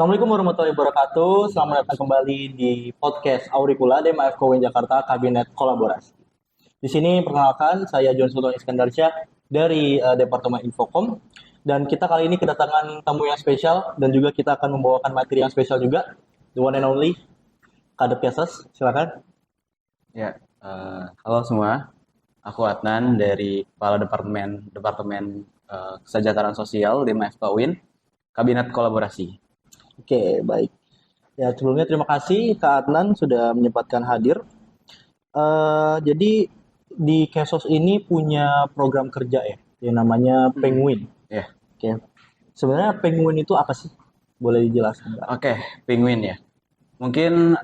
Assalamualaikum warahmatullahi wabarakatuh. Selamat datang kembali di podcast Auricula DEM AFK UIN Jakarta Kabinet Kolaborasi. Di sini perkenalkan saya John Sultan Iskandarsyah dari Departemen Infokom dan kita kali ini kedatangan tamu yang spesial dan juga kita akan membawakan materi yang spesial juga. The one and only Kadep Yases, silakan. Ya, halo semua. Aku Adnan dari Kepala Departemen Kesejahteraan Sosial di MFK UIN, Kabinet Kolaborasi. Oke, baik. Ya, sebelumnya terima kasih Kak Adnan sudah menyempatkan hadir. Jadi di Kesos ini punya program kerja ya, yang namanya Penguin. Ya, Oke. Sebenarnya Penguin itu apa sih? Boleh dijelaskan, Kak? oke, Penguin ya. Mungkin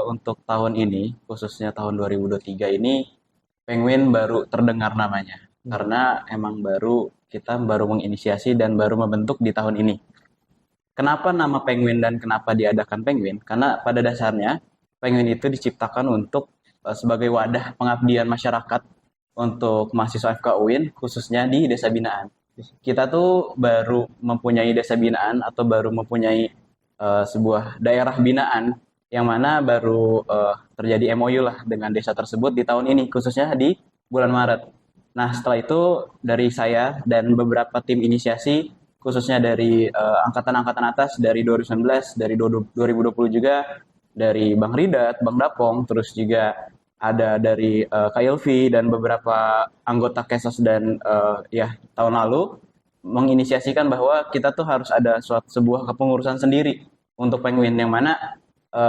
untuk tahun ini, khususnya tahun 2023 ini, Penguin baru terdengar namanya. Karena emang kita baru menginisiasi dan baru membentuk di tahun ini. Kenapa nama Penguin dan kenapa diadakan Penguin? Karena pada dasarnya Penguin itu diciptakan untuk sebagai wadah pengabdian masyarakat untuk mahasiswa FK UIN khususnya di desa binaan. Kita tuh baru mempunyai desa binaan atau baru mempunyai sebuah daerah binaan yang mana baru terjadi MOU lah dengan desa tersebut di tahun ini khususnya di bulan Maret. Nah, setelah itu dari saya dan beberapa tim inisiasi khususnya dari angkatan-angkatan atas dari 2019, dari 2020 juga, dari Bang Ridat, Bang Dapong, terus juga ada dari Kak Ilvi dan beberapa anggota Kesos dan ya tahun lalu menginisiasikan bahwa kita tuh harus ada sebuah kepengurusan sendiri untuk Penguin yang mana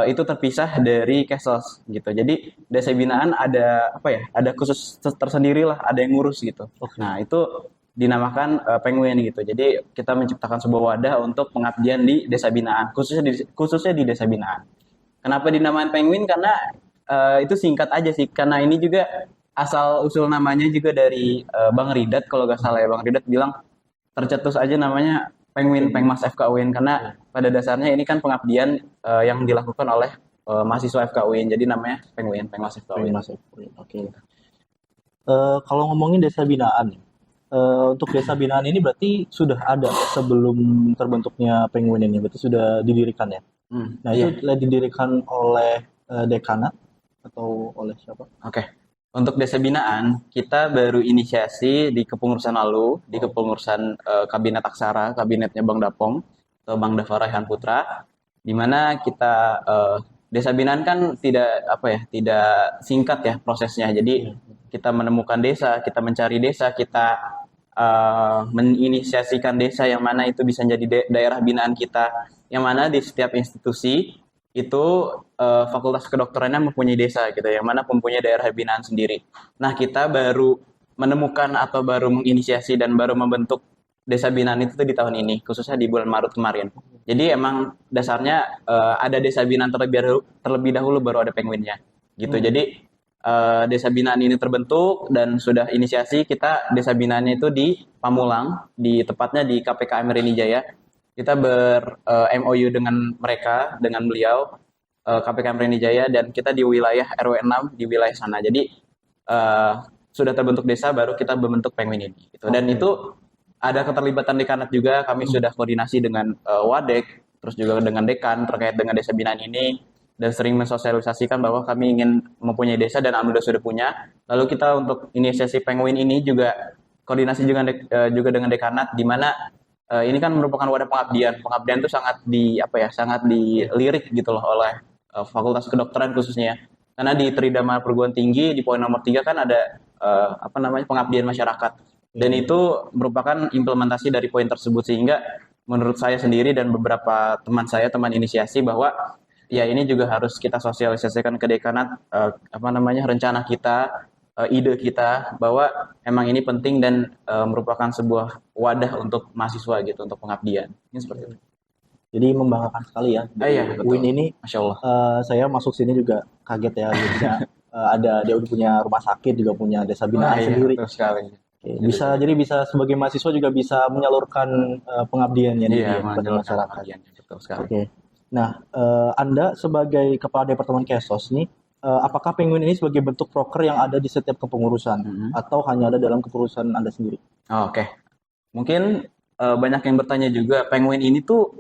itu terpisah dari Kesos gitu. Jadi desa binaan ada apa ya? Ada khusus tersendiri lah, ada yang ngurus gitu. Oke. Nah, itu dinamakan Penguin gitu. Jadi kita menciptakan sebuah wadah untuk pengabdian di desa binaan, khususnya di desa binaan. Kenapa dinamakan Penguin? Karena itu singkat aja sih. Karena ini juga asal usul namanya juga dari Bang Ridat, kalau nggak salah ya Bang Ridat bilang tercetus aja namanya Penguin Pengmas FK UIN karena pada dasarnya ini kan pengabdian yang dilakukan oleh mahasiswa FK UIN. Jadi namanya Penguin Pengmas FK UIN. Mas Epul. Oke. Kalau ngomongin desa binaan, untuk desa binaan ini berarti sudah ada sebelum terbentuknya Penguin ini, berarti sudah didirikan ya. Nah, itu Iya. didirikan oleh dekanat atau oleh siapa? Oke. Untuk desa binaan, kita baru inisiasi di kepengurusan lalu, di kepengurusan Kabinet Aksara, kabinetnya Bang Dapong atau Bang Dava Raihan Putra, di mana kita desa binaan kan tidak apa ya, tidak singkat ya prosesnya. Jadi kita menemukan desa, kita mencari desa, kita menginisiasikan desa yang mana itu bisa jadi daerah binaan kita, yang mana di setiap institusi itu fakultas kedokterannya mempunyai desa gitu, yang mana mempunyai daerah binaan sendiri. Nah, kita baru menemukan atau baru menginisiasi dan baru membentuk desa binaan itu tuh di tahun ini, khususnya di bulan Maret kemarin. Jadi emang dasarnya ada desa binaan terlebih dahulu baru ada penguinnya gitu. Jadi desa binaan ini terbentuk dan sudah inisiasi kita desa binaannya itu di Pamulang, di tepatnya di KPKM Rini Jaya. Kita MOU dengan mereka, dengan beliau, KPKM Rini Jaya, dan kita di wilayah RW 6, di wilayah sana. Jadi, sudah terbentuk desa, baru kita membentuk Penguin ini. Gitu. Dan itu ada keterlibatan dekanat juga, kami sudah koordinasi dengan Wadek, terus juga dengan dekan terkait dengan desa binaan ini, dan sering mensosialisasikan bahwa kami ingin mempunyai desa, dan alhamdulillah sudah punya. Lalu kita untuk inisiasi Penguin ini juga koordinasi juga dengan dekanat, di mana ini kan merupakan wadah pengabdian. Pengabdian itu sangat dilirik gitu loh oleh Fakultas Kedokteran khususnya. Karena di Tridharma Perguruan Tinggi di poin nomor 3 kan ada pengabdian masyarakat. Dan itu merupakan implementasi dari poin tersebut sehingga menurut saya sendiri dan beberapa teman saya, teman inisiasi bahwa ya ini juga harus kita sosialisasikan ke dekanat rencana kita, ide kita bahwa emang ini penting dan merupakan sebuah wadah untuk mahasiswa gitu untuk pengabdian. Ini seperti itu. Jadi membanggakan sekali ya. Iya, betul. UIN ini, Masya Allah. saya masuk sini juga kaget ya, jadinya dia udah punya rumah sakit, juga punya desa binaan Iya, sendiri. betul sekali. Oke, bisa sebagai mahasiswa juga bisa menyalurkan pengabdiannya Iya, kepada menjalankan masyarakat. pengabdiannya, betul sekali. Oke. Nah, Anda sebagai Kepala Departemen Kesos nih, apakah Penguin ini sebagai bentuk proker yang ada di setiap kepengurusan atau hanya ada dalam kepengurusan Anda sendiri? Oke. Mungkin banyak yang bertanya juga, Penguin ini tuh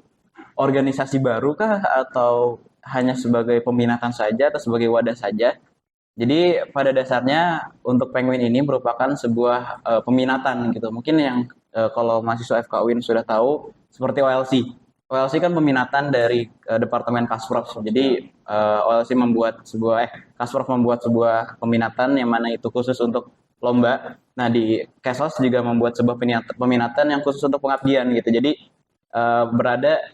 organisasi baru kah atau hanya sebagai peminatan saja atau sebagai wadah saja? Jadi pada dasarnya untuk Penguin ini merupakan sebuah peminatan gitu. Mungkin yang kalau mahasiswa FK UIN sudah tahu seperti OLC. OLC kan peminatan dari Departemen Kasprof. Jadi OLC membuat Kasprof membuat sebuah peminatan yang mana itu khusus untuk lomba. Nah, di Kesos juga membuat sebuah peminatan yang khusus untuk pengabdian gitu. Jadi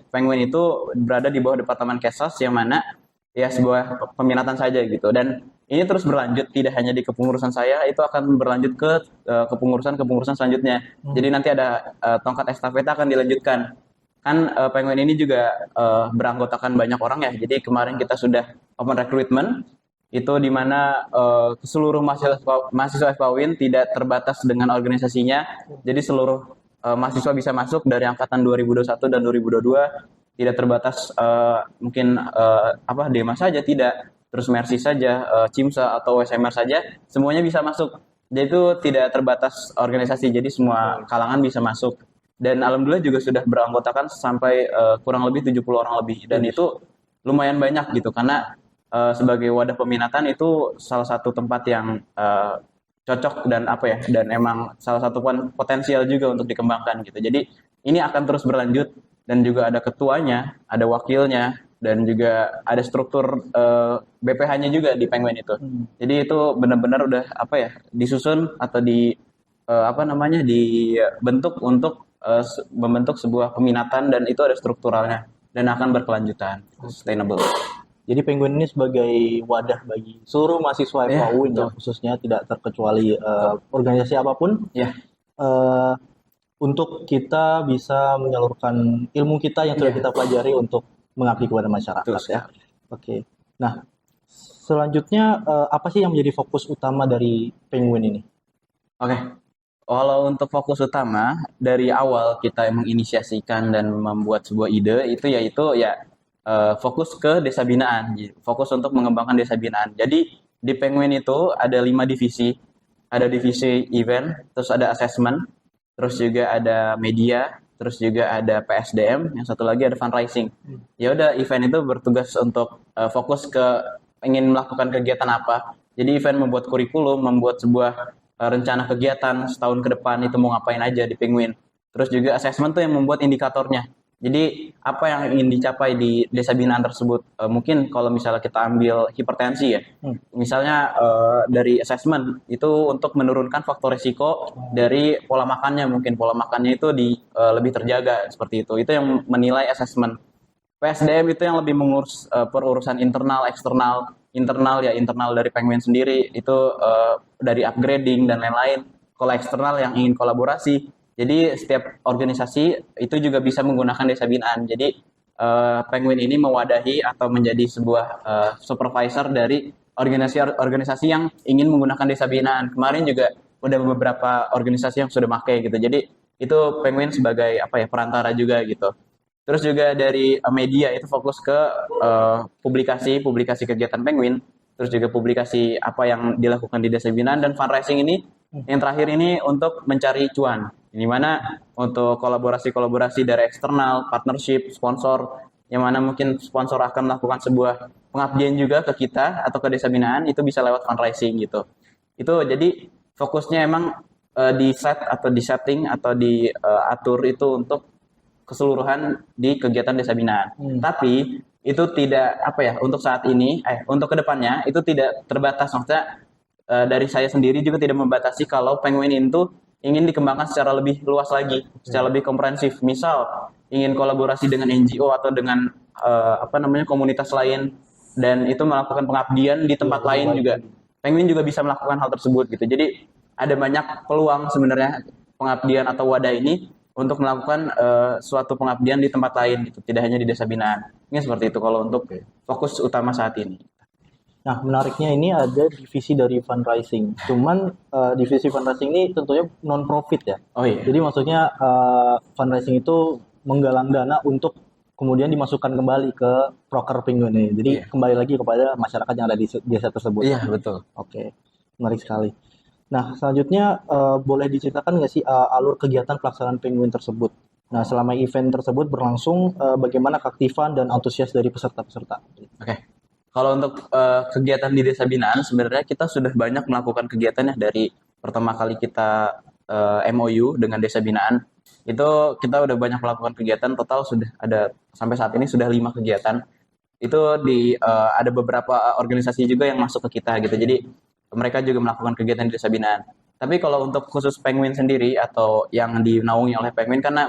Penguin itu berada di bawah Departemen Kesos yang mana ya sebuah peminatan saja gitu. Dan ini terus berlanjut, tidak hanya di kepengurusan saya, itu akan berlanjut ke kepengurusan selanjutnya. Jadi nanti ada tongkat estafeta akan dilanjutkan. Kan Penguin ini juga beranggotakan banyak orang ya. Jadi kemarin kita sudah open recruitment, itu di mana seluruh mahasiswa FKUIN tidak terbatas dengan organisasinya. Jadi seluruh mahasiswa bisa masuk dari angkatan 2021 dan 2022, tidak terbatas mungkin Dema saja, tidak, terus Mercy saja, Cimsa atau SMR saja, semuanya bisa masuk. Jadi itu tidak terbatas organisasi, jadi semua kalangan bisa masuk. Dan alhamdulillah juga sudah beranggotakan sampai kurang lebih 70 orang lebih. Dan itu lumayan banyak gitu, karena sebagai wadah peminatan itu salah satu tempat yang cocok dan dan emang salah satu potensial juga untuk dikembangkan gitu. Jadi ini akan terus berlanjut, dan juga ada ketuanya, ada wakilnya, dan juga ada struktur BPH-nya juga di Penguin itu. Jadi itu benar-benar udah disusun atau dibentuk untuk membentuk sebuah peminatan, dan itu ada strukturalnya dan akan berkelanjutan, sustainable. Jadi Penguin ini sebagai wadah bagi seluruh mahasiswa FKUIN ya, khususnya tidak terkecuali organisasi apapun. Ya. Untuk kita bisa menyalurkan ilmu kita yang sudah kita pelajari untuk mengabdi kepada masyarakat ya. Oke. Nah, selanjutnya apa sih yang menjadi fokus utama dari Penguin ini? Oke. Kalau untuk fokus utama dari awal kita menginisiasikan dan membuat sebuah ide itu yaitu fokus ke desa binaan, fokus untuk mengembangkan desa binaan. Jadi di Penguin itu ada 5 divisi. Ada divisi event, terus ada assessment, terus juga ada media, terus juga ada PSDM, yang satu lagi ada fundraising. Ya udah, event itu bertugas untuk fokus ke ingin melakukan kegiatan apa. Jadi event membuat kurikulum, membuat sebuah rencana kegiatan setahun ke depan itu mau ngapain aja di Penguin. Terus juga assessment tuh yang membuat indikatornya. Jadi apa yang ingin dicapai di desa binaan tersebut? Mungkin kalau misalnya kita ambil hipertensi ya, misalnya dari assessment itu untuk menurunkan faktor risiko dari pola makannya, mungkin pola makannya itu lebih terjaga seperti itu. Itu yang menilai assessment. PSDM itu yang lebih mengurus perurusan internal, eksternal. Internal dari Penguin sendiri itu dari upgrading dan lain-lain. Kalau eksternal yang ingin kolaborasi. Jadi setiap organisasi itu juga bisa menggunakan desa binaan. Jadi Penguin ini mewadahi atau menjadi sebuah supervisor dari organisasi yang ingin menggunakan desa binaan. Kemarin juga udah beberapa organisasi yang sudah pakai gitu. Jadi itu Penguin sebagai perantara juga gitu. Terus juga dari media itu fokus ke publikasi kegiatan Penguin. Terus juga publikasi apa yang dilakukan di desa binaan, dan fundraising ini yang terakhir ini untuk mencari cuan. Di mana untuk kolaborasi dari eksternal, partnership, sponsor, yang mana mungkin sponsor akan melakukan sebuah pengabdian juga ke kita atau ke desa binaan, itu bisa lewat fundraising gitu. Itu jadi fokusnya emang di setting atau diatur itu untuk keseluruhan di kegiatan desa binaan. Tapi itu tidak untuk saat ini, untuk kedepannya itu tidak terbatas. Maksudnya dari saya sendiri juga tidak membatasi kalau Penguin itu ingin dikembangkan secara lebih luas lagi, secara lebih komprehensif. Misal ingin kolaborasi dengan NGO atau dengan komunitas lain, dan itu melakukan pengabdian di tempat lain juga. Penguin juga bisa melakukan hal tersebut gitu. Jadi ada banyak peluang sebenarnya pengabdian atau wadah ini untuk melakukan suatu pengabdian di tempat lain gitu, tidak hanya di desa binaan. Ini seperti itu kalau untuk fokus utama saat ini. Nah, menariknya ini ada divisi dari fundraising. Cuman divisi fundraising ini tentunya non-profit ya. Oh iya. Jadi maksudnya fundraising itu menggalang dana untuk kemudian dimasukkan kembali ke proker Penguin ini. Jadi kembali lagi kepada masyarakat yang ada di desa tersebut. Iya, betul. Oke, menarik sekali. Nah, selanjutnya boleh diceritakan nggak sih alur kegiatan pelaksanaan Penguin tersebut? Nah, selama event tersebut berlangsung, bagaimana keaktifan dan antusias dari peserta-peserta? Oke. Kalau untuk kegiatan di Desa Binaan, sebenarnya kita sudah banyak melakukan kegiatan ya dari pertama kali kita MOU dengan Desa Binaan. Itu kita udah banyak melakukan kegiatan, total sudah ada sampai saat ini sudah 5 kegiatan. Itu ada beberapa organisasi juga yang masuk ke kita gitu. Jadi mereka juga melakukan kegiatan di Desa Binaan. Tapi kalau untuk khusus Penguin sendiri atau yang dinaungi oleh Penguin karena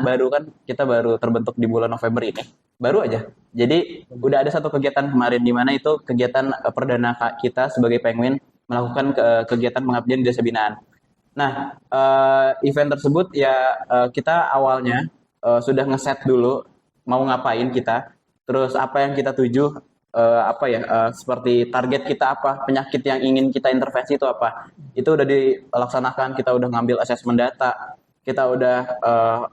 kita baru terbentuk di bulan November ini, baru aja. Jadi udah ada satu kegiatan kemarin di mana itu kegiatan perdana kita sebagai Penguin melakukan kegiatan pengabdian di Desa Binaan. Nah, event tersebut ya kita awalnya sudah ngeset dulu mau ngapain kita, terus apa yang kita tuju, seperti target kita apa, penyakit yang ingin kita intervensi itu apa. Itu udah dilaksanakan, kita udah ngambil asesmen data, kita udah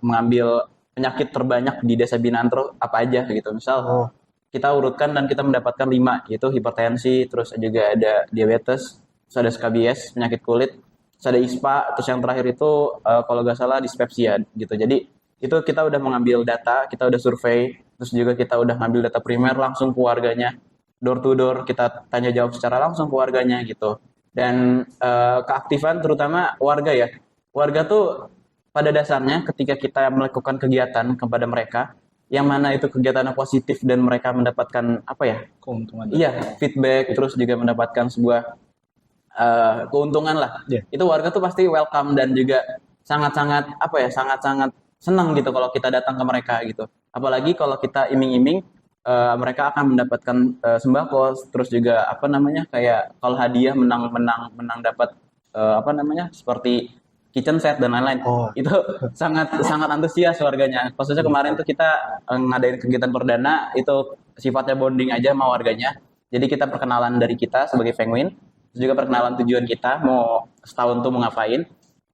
mengambil penyakit terbanyak di Desa Binaan terus apa aja gitu. Misal kita urutkan dan kita mendapatkan 5, yaitu hipertensi, terus juga ada diabetes, terus ada skabies, penyakit kulit, terus ada ISPA, terus yang terakhir itu kalau nggak salah dispepsia gitu. Jadi itu kita udah mengambil data, kita udah survei, terus juga kita udah ngambil data primer langsung ke warganya, door to door, kita tanya jawab secara langsung ke warganya gitu. Dan keaktifan terutama warga ya. Warga tuh pada dasarnya ketika kita melakukan kegiatan kepada mereka, yang mana itu kegiatannya positif dan mereka mendapatkan Keuntungan. Iya, feedback, terus juga mendapatkan sebuah keuntungan lah. Yeah. Itu warga tuh pasti welcome dan juga sangat-sangat sangat-sangat senang gitu kalau kita datang ke mereka gitu. Apalagi kalau kita iming-iming mereka akan mendapatkan sembako, terus juga kayak kalau hadiah menang dapat seperti kitchen set dan lain-lain. Itu sangat sangat antusias warganya. Khususnya kemarin tuh kita ngadain kegiatan perdana itu sifatnya bonding aja sama warganya. Jadi kita perkenalan dari kita sebagai Penguin, terus juga perkenalan tujuan kita mau setahun tuh mau ngapain.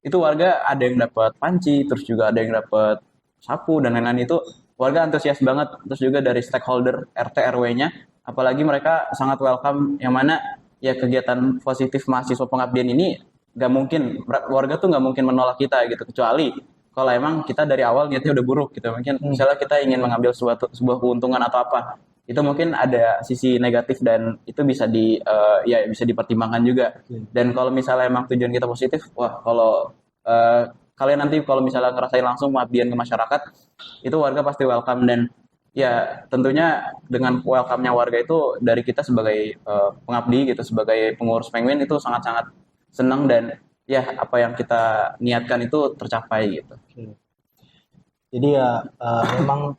Itu warga ada yang dapat panci, terus juga ada yang dapat sapu dan lain-lain. Itu warga antusias banget. Terus juga dari stakeholder RT RW-nya, apalagi mereka sangat welcome, yang mana ya kegiatan positif mahasiswa pengabdian ini warga tuh nggak mungkin menolak kita gitu, kecuali kalau emang kita dari awal niatnya udah buruk gitu. Mungkin misalnya kita ingin mengambil sebuah keuntungan atau apa, itu mungkin ada sisi negatif dan itu bisa bisa dipertimbangkan juga. Dan kalau misalnya emang tujuan kita positif, kalau kalian nanti kalau misalnya ngerasain langsung pengabdian ke masyarakat, itu warga pasti welcome. Dan ya tentunya dengan welcome-nya warga itu dari kita sebagai pengabdi gitu, sebagai pengurus Penguin itu sangat-sangat senang dan ya apa yang kita niatkan itu tercapai gitu. Jadi ya memang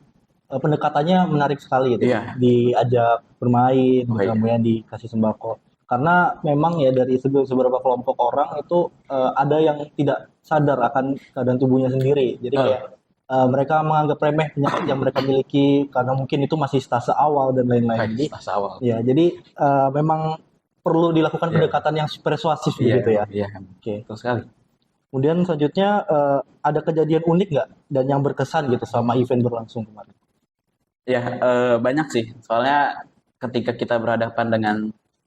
pendekatannya menarik sekali gitu. Diajak bermain, kemudian dikasih sembako. Karena memang ya dari beberapa kelompok orang itu ada yang tidak sadar akan keadaan tubuhnya sendiri. Jadi kayak mereka menganggap remeh penyakit yang mereka miliki karena mungkin itu masih stase awal dan lain-lain. Jadi memang perlu dilakukan pendekatan yang persuasif begitu ya. Betul sekali. Kemudian selanjutnya ada kejadian unik nggak dan yang berkesan gitu selama event berlangsung kemarin? Ya banyak sih. Soalnya ketika kita berhadapan dengan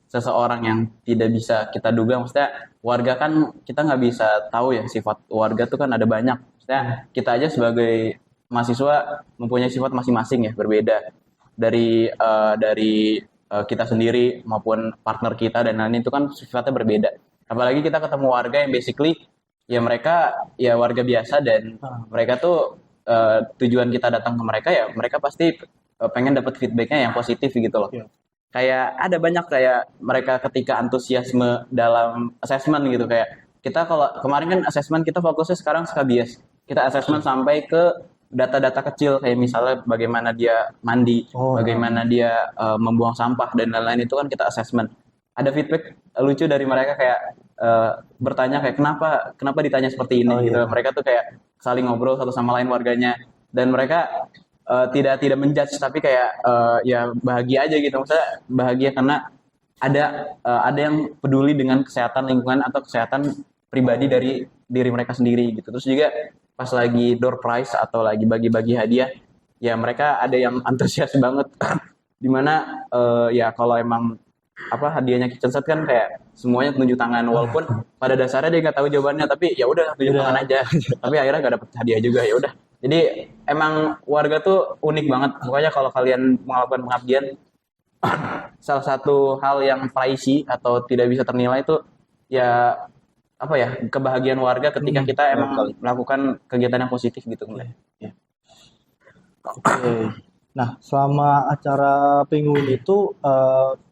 seseorang yang tidak bisa kita duga, maksudnya warga kan kita nggak bisa tahu ya, sifat warga tuh kan ada banyak. Maksudnya kita aja sebagai mahasiswa mempunyai sifat masing-masing ya, berbeda dari kita sendiri maupun partner kita dan lain itu kan sifatnya berbeda. Apalagi kita ketemu warga yang basically ya mereka ya warga biasa dan mereka tuh tujuan kita datang ke mereka ya mereka pasti pengen dapat feedbacknya yang positif gitu loh. Kayak ada banyak kayak mereka ketika antusiasme dalam assessment gitu, kayak kita kalau kemarin kan assessment kita fokusnya sekarang skabies. Kita assessment sampai ke data-data kecil kayak misalnya bagaimana dia mandi, bagaimana dia membuang sampah dan lain-lain, itu kan kita assessment. Ada feedback lucu dari mereka kayak bertanya kayak kenapa ditanya seperti ini gitu. Mereka tuh kayak saling ngobrol satu sama lain warganya dan mereka tidak menjudge tapi kayak ya bahagia aja gitu. Maksudnya bahagia karena ada yang peduli dengan kesehatan lingkungan atau kesehatan pribadi dari diri mereka sendiri gitu. Terus juga pas lagi door prize atau lagi bagi-bagi hadiah, ya mereka ada yang antusias banget. Dimana ya kalau emang hadiahnya kitchen set kan kayak semuanya tunjuk tangan, walaupun pada dasarnya dia nggak tahu jawabannya, tapi ya udah tunjuk tangan aja. Tapi akhirnya nggak dapet hadiah juga, ya udah Jadi emang warga tuh unik banget. Pokoknya kalau kalian melakukan pengabdian, salah satu hal yang pricey atau tidak bisa ternilai itu ya apa ya, kebahagiaan warga ketika kita Benar emang sekali. melakukan kegiatan yang positif gitu mulai. Ya. Oke. Nah, selama acara penguin itu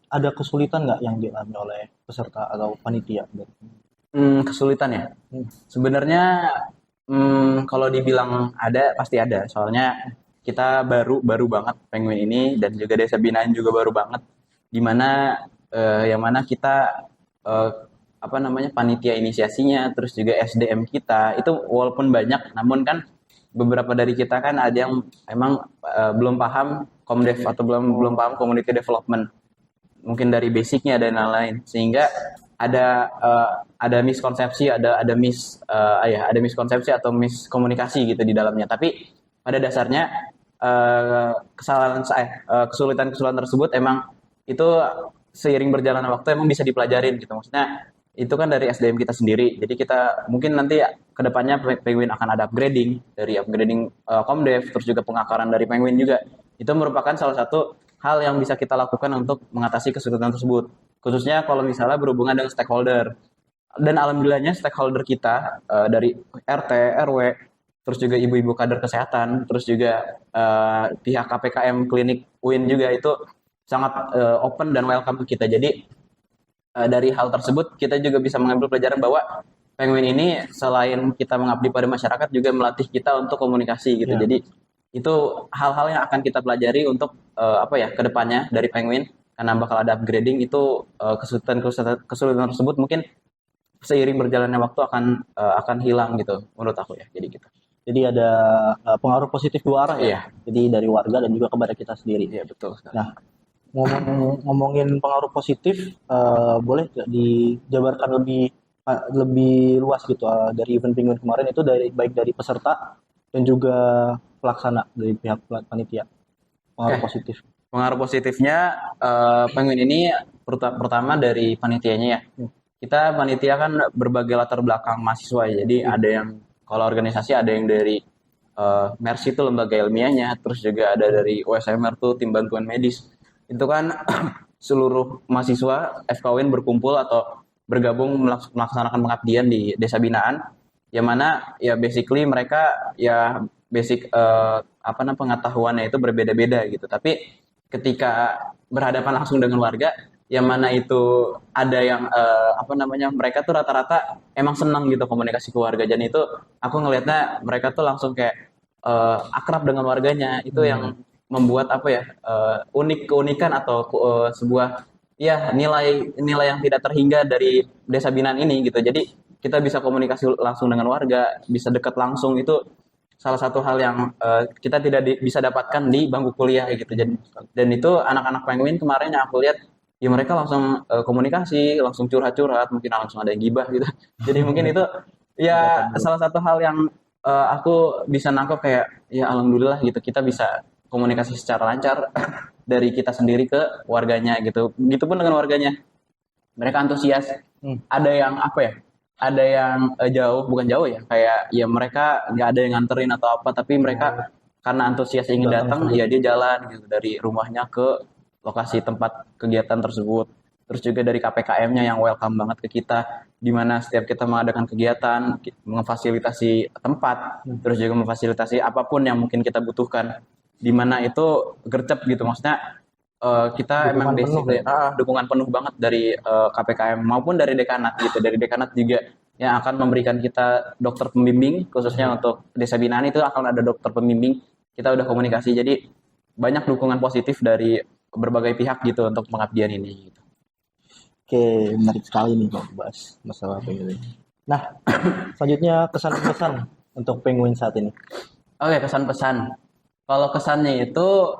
ada kesulitan nggak yang dialami oleh peserta atau panitia? Kesulitan ya. Hmm. Sebenarnya kalau dibilang ada pasti ada. Soalnya kita baru baru banget Penguin ini dan juga Desa Binaan juga baru banget. Di mana yang mana kita eh, apa namanya panitia inisiasinya, terus juga SDM kita itu walaupun banyak, namun kan beberapa dari kita kan ada yang emang belum paham Komdev atau belum belum paham community development mungkin dari basicnya dan lain-lain sehingga ada miskonsepsi ada miskonsepsi atau miskomunikasi gitu di dalamnya tapi pada dasarnya kesulitan-kesulitan tersebut emang itu seiring berjalannya waktu emang bisa dipelajarin gitu maksudnya itu kan dari SDM kita sendiri jadi kita mungkin nanti kedepannya Penguin akan ada upgrading Komdev terus juga pengakaran dari Penguin juga itu merupakan salah satu hal yang bisa kita lakukan untuk mengatasi kesulitan tersebut. Khususnya kalau misalnya berhubungan dengan stakeholder. Dan alhamdulillahnya stakeholder kita dari RT, RW, terus juga ibu-ibu kader kesehatan, terus juga pihak KPKM klinik UIN juga itu sangat open dan welcome ke kita. Jadi dari hal tersebut kita juga bisa mengambil pelajaran bahwa Penguin ini selain kita mengabdi pada masyarakat juga melatih kita untuk komunikasi gitu. Ya. Jadi itu hal-hal yang akan kita pelajari untuk apa ya kedepannya dari Penguin karena bakal ada upgrading itu kesulitan tersebut mungkin seiring berjalannya waktu akan hilang gitu menurut aku ya jadi gitu. Jadi ada pengaruh positif dua arah ya. Iya, Jadi dari warga dan juga kepada kita sendiri. iya betul sekali. Nah, ngomongin pengaruh positif, boleh nggak dijabarkan lebih luas gitu dari event penguin kemarin itu baik dari peserta dan juga pelaksana dari pihak panitia. Pengaruh Oke, positif. pengaruh positifnya Penguin ini pertama dari panitianya ya. Hmm. Kita panitia kan berbagai latar belakang mahasiswa ya. Jadi Hmm. ada yang kalau organisasi ada yang dari Mercy itu lembaga ilmiahnya, terus juga ada dari OSMR tuh tim bantuan medis. Itu kan seluruh mahasiswa FKUIN berkumpul atau bergabung melaksanakan pengabdian di desa binaan yang mana ya basically mereka ya basic apa namanya pengetahuannya itu berbeda-beda gitu. Tapi ketika berhadapan langsung dengan warga yang mana itu ada yang apa namanya mereka tuh rata-rata emang senang gitu komunikasi ke warga dan itu aku ngelihatnya mereka tuh langsung kayak akrab dengan warganya itu yang membuat apa ya keunikan atau sebuah ya nilai nilai yang tidak terhingga dari desa binaan ini gitu jadi kita bisa komunikasi langsung dengan warga bisa dekat langsung itu salah satu hal yang kita tidak bisa dapatkan di bangku kuliah gitu dan itu anak-anak penguin kemarin yang aku lihat ya mereka langsung komunikasi langsung curhat-curhat mungkin langsung ada yang gibah gitu jadi mungkin itu ya salah satu hal yang aku bisa nangkep kayak ya alhamdulillah gitu kita bisa komunikasi secara lancar dari kita sendiri ke warganya gitu. Begitupun dengan warganya. Mereka antusias. Hmm. Ada yang apa ya? Ada yang jauh, bukan jauh ya. Kayak ya mereka nggak ada yang nganterin atau apa, tapi mereka karena antusias ingin datang, ya dia jalan gitu dari rumahnya ke lokasi tempat kegiatan tersebut. Terus juga dari KPKM-nya yang welcome banget ke kita, di mana setiap kita mengadakan kegiatan, memfasilitasi tempat, terus juga memfasilitasi apapun yang mungkin kita butuhkan, di mana itu gercep gitu, maksudnya kita Dukungan emang penuh basically ya. dukungan penuh banget dari KPKM maupun dari dekanat gitu, dari dekanat juga yang akan memberikan kita dokter pembimbing khususnya untuk desa binaan itu akan ada dokter pembimbing, kita udah komunikasi, jadi banyak dukungan positif dari berbagai pihak gitu untuk pengabdian ini gitu. Oke, menarik sekali nih Pak bahas masalah penguin. Nah, selanjutnya kesan pesan untuk penguin saat ini. Oke, kesan pesan. Kalau kesannya itu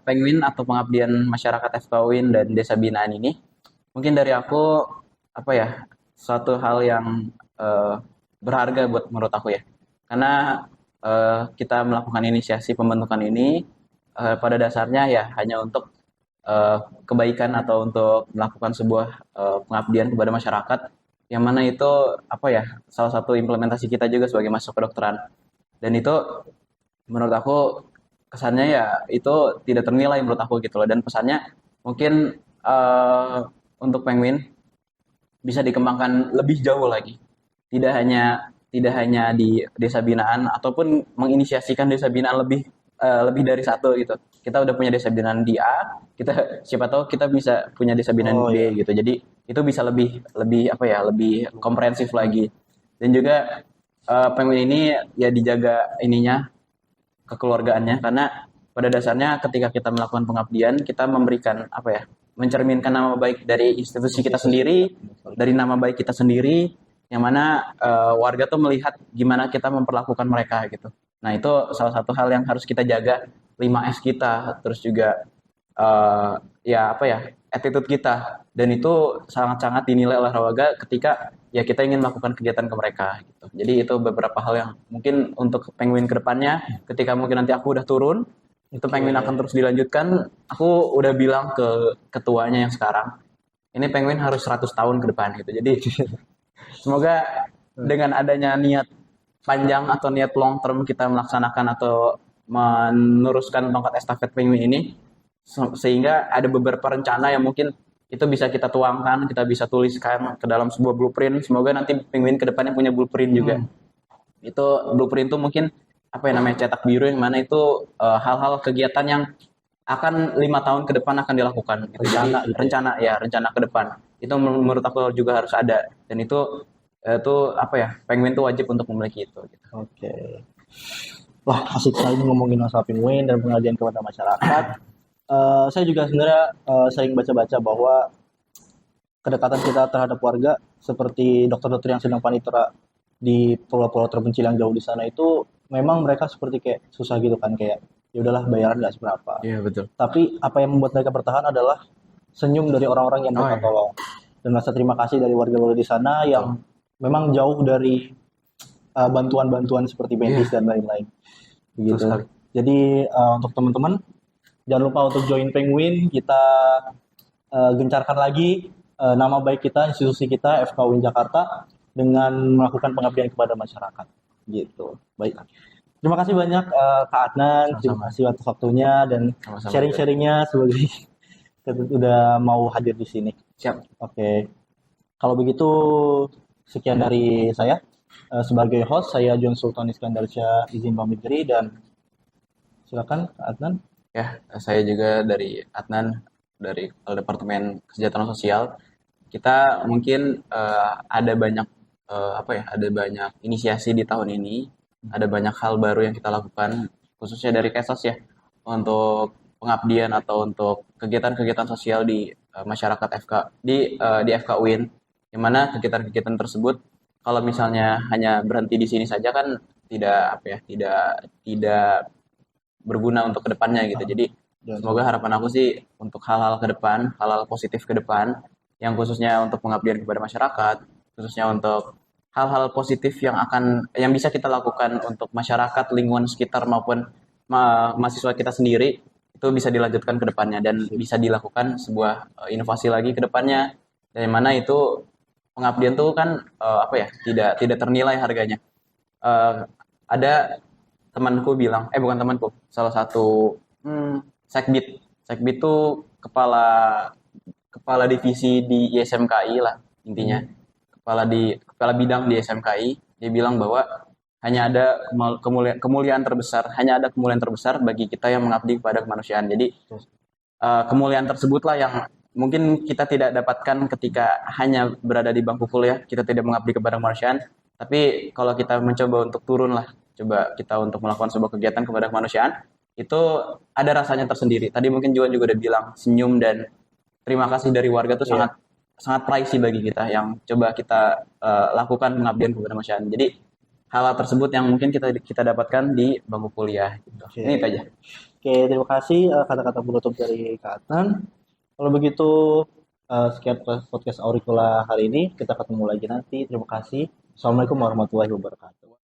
penguin atau pengabdian masyarakat FKUIN dan desa binaan ini, mungkin dari aku apa ya suatu hal yang berharga buat menurut aku ya, karena kita melakukan inisiasi pembentukan ini pada dasarnya ya hanya untuk kebaikan atau untuk melakukan sebuah pengabdian kepada masyarakat, yang mana itu apa ya salah satu implementasi kita juga sebagai mahasiswa kedokteran Dan itu menurut aku kesannya ya itu tidak ternilai menurut aku gitu loh. Dan pesannya mungkin untuk Penguin bisa dikembangkan lebih jauh lagi. Tidak hanya di desa binaan ataupun menginisiasikan desa binaan lebih dari satu gitu. Kita udah punya desa binaan di A, kita siapa tahu kita bisa punya desa binaan Oh di ya. B gitu. Jadi itu bisa lebih lebih apa ya, lebih komprehensif lagi. Dan juga Penguin ini ya dijaga ininya kekeluargaannya, karena pada dasarnya ketika kita melakukan pengabdian kita memberikan apa ya, mencerminkan nama baik dari institusi kita Institusi kita. sendiri, dari nama baik kita sendiri, yang mana warga tuh melihat gimana kita memperlakukan mereka gitu. Nah itu salah satu hal yang harus kita jaga, 5S kita, terus juga eh, ya apa ya, attitude kita, dan itu sangat-sangat dinilai oleh warga ketika ya kita ingin melakukan kegiatan ke mereka gitu. Jadi itu beberapa hal yang mungkin untuk Penguin kedepannya, ketika mungkin nanti aku udah turun, itu Penguin akan Oke. terus dilanjutkan. Aku udah bilang ke ketuanya yang sekarang, ini Penguin harus 100 tahun ke depan gitu. Jadi semoga dengan adanya niat panjang atau niat long term kita melaksanakan atau meneruskan tongkat estafet Penguin ini, sehingga ada beberapa rencana yang mungkin itu bisa kita tuangkan, kita bisa tuliskan ke dalam sebuah blueprint. Semoga nanti Penguin kedepannya punya blueprint juga. Hmm. Itu blueprint itu mungkin apa yang namanya cetak biru, yang mana itu hal-hal kegiatan yang akan 5 tahun ke depan akan dilakukan gitu. Jadi Rencana gitu ya. rencana ke depan itu menurut aku juga harus ada, dan itu apa ya, Penguin itu wajib untuk memiliki itu gitu. Oke. Wah, asik sekali ngomongin masalah penguin dan pengabdian kepada masyarakat. Saya juga sebenarnya sering baca-baca bahwa kedekatan kita terhadap warga seperti dokter-dokter yang sedang panitera di pulau-pulau terpencil yang jauh di sana itu memang mereka seperti kayak susah gitu kan, kayak ya udahlah bayaran nggak seberapa. Iya betul. Tapi apa yang membuat mereka bertahan adalah senyum dari orang-orang yang Oh mereka iya, tolong dan rasa terima kasih dari warga-warga di sana betul. yang memang jauh dari bantuan-bantuan seperti medis Iya, dan lain-lain betul begitu. sekali. Jadi untuk teman-teman jangan lupa untuk join Penguin, kita gencarkan lagi nama baik kita, institusi kita FK UIN Jakarta dengan melakukan pengabdian kepada masyarakat. Gitu. Baik. Terima kasih banyak Kak Adnan, terima Sama-sama. kasih atas waktunya dan Sama-sama John. sharing-sharingnya sebagai udah mau hadir di sini. Siap. Oke, kalau begitu sekian dari saya. Sebagai host, saya John Sultan Iskandar Syah izin pamit diri dan silakan Kak Adnan. Ya, saya juga dari Adnan, dari Departemen Kesejahteraan Sosial. Kita mungkin ada banyak apa ya, ada banyak inisiasi di tahun ini, ada banyak hal baru yang kita lakukan, khususnya dari Kesos ya, untuk pengabdian atau untuk kegiatan-kegiatan sosial di masyarakat FK di FK UIN, yang mana kegiatan-kegiatan tersebut kalau misalnya hanya berhenti di sini saja kan tidak apa ya, tidak berguna untuk kedepannya gitu. Jadi Dan semoga harapan aku sih untuk hal-hal ke depan, hal-hal positif ke depan, yang khususnya untuk pengabdian kepada masyarakat, khususnya untuk hal-hal positif yang bisa kita lakukan untuk masyarakat, lingkungan sekitar maupun mahasiswa kita sendiri, itu bisa dilanjutkan ke depannya dan bisa dilakukan sebuah inovasi lagi ke depannya, dari mana itu pengabdian tuh kan apa ya, tidak tidak ternilai harganya. Eh, ada temanku bilang, bukan temanku, salah satu sekbid, sekbid tuh kepala kepala divisi di ISMKI lah intinya, kepala bidang di SMKI. Dia bilang bahwa hanya ada kemuliaan terbesar bagi kita yang mengabdi kepada kemanusiaan. Jadi kemuliaan tersebutlah yang mungkin kita tidak dapatkan ketika hanya berada di bangku kuliah, kita tidak mengabdi kepada kemanusiaan. Tapi kalau kita mencoba untuk turun lah, coba kita untuk melakukan sebuah kegiatan kepada kemanusiaan, itu ada rasanya tersendiri. Tadi mungkin Juan juga udah bilang, senyum dan terima kasih dari warga itu iya, sangat sangat pricey bagi kita yang coba kita lakukan pengabdian kepada masyarakat. Jadi hal-hal tersebut yang mungkin kita dapatkan di bangku kuliah gitu. Ini itu oke. aja. Oke, terima kasih kata-kata penutup dari Kak Adnan. Kalau begitu sekian podcast Auricula hari ini. Kita ketemu lagi nanti. Terima kasih. Assalamualaikum warahmatullahi wabarakatuh.